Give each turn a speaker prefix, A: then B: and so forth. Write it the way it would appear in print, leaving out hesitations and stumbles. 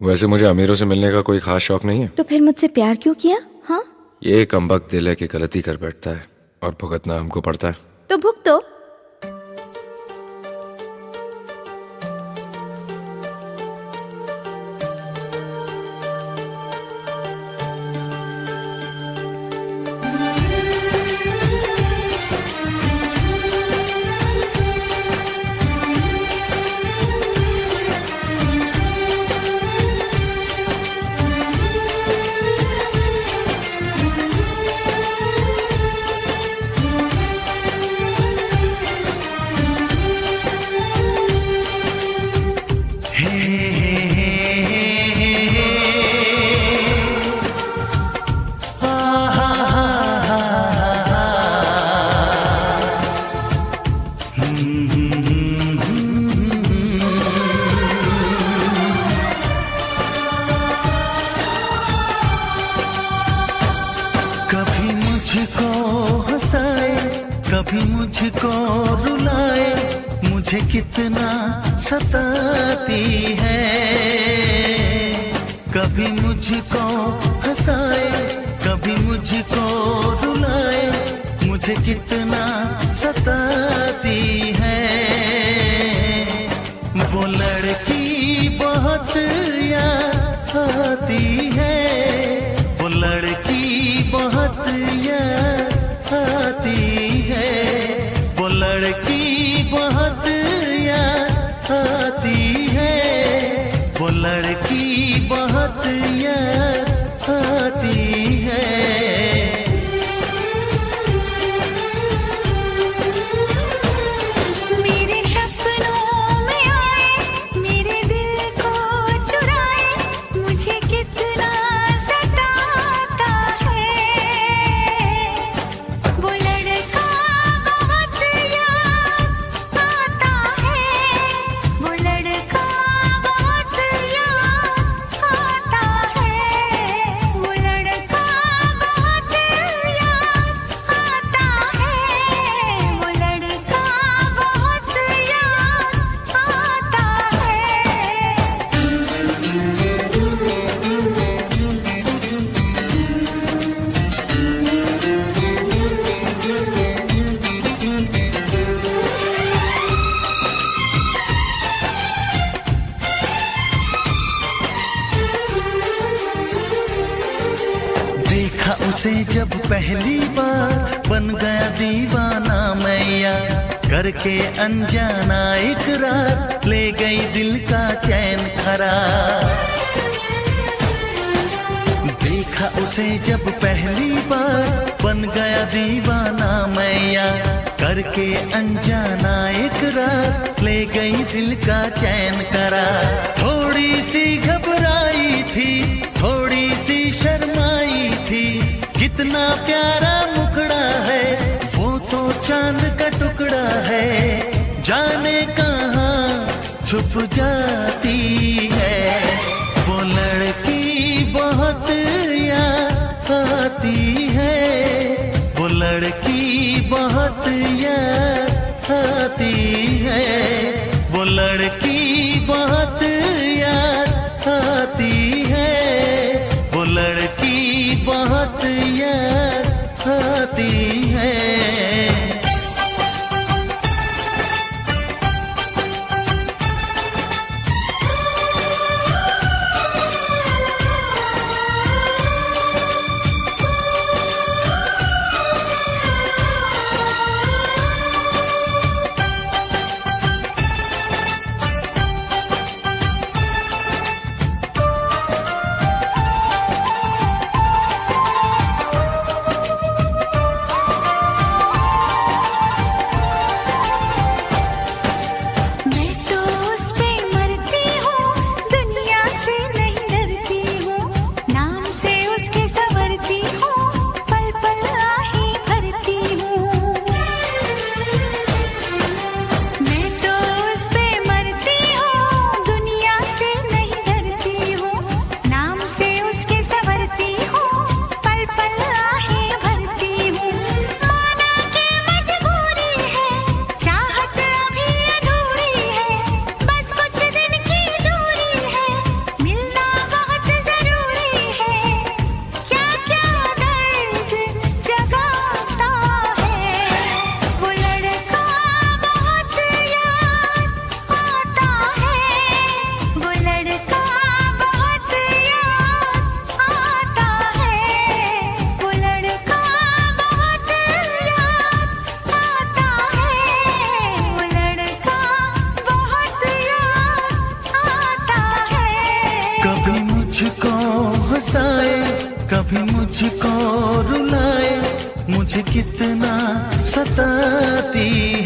A: वैसे मुझे अमीरों से मिलने का कोई खास शौक नहीं है।
B: तो फिर मुझसे प्यार क्यों किया? हाँ,
A: ये कमबख्त दिल है कि गलती कर बैठता है और भुगतना हमको पड़ता है।
B: तो भुगतो।
C: कभी मुझको हंसाए, कभी मुझको रुलाए, मुझे कितना सताती है। कभी मुझको हंसाए, कभी मुझको रुलाए, मुझे कितना सताती है। वो लड़की बहुत याद आती है, वो लड़की बहुत याद आती है, वो लड़की बहुत याद आती है, वो लड़की बहुत याद आती है।
D: मेरे सपनों में आए, मेरे दिल को चुराए, मुझे कितना सताता है। वो लड़का बहुत याद आता है, वो लड़का बहुत याद आता है, वो लड़का बहुत याद आता है, वो लड़का बहुत याद आता
C: देखा उसे जब पहली बार, बन गया दीवाना मैया, करके अनजाना इकरार, ले गई दिल का चैन करार। देखा उसे जब पहली बार, बन गया दीवाना मैया, करके अनजाना इकरार, ले गई दिल का चैन करार। थोड़ी सी घबराई थी, थोड़ी सी शर्माई थी, कितना प्यारा मुखड़ा है, वो तो चांद का टुकड़ा है, जाने कहाँ छुप जाती है। वो लड़की बहुत याद आती है, वो लड़की बहुत याद आती है, वो लड़की बहुत याद आती है, वो लड़की बहुत याद आती है। कभी मुझको रुलाए, मुझे कितना सताती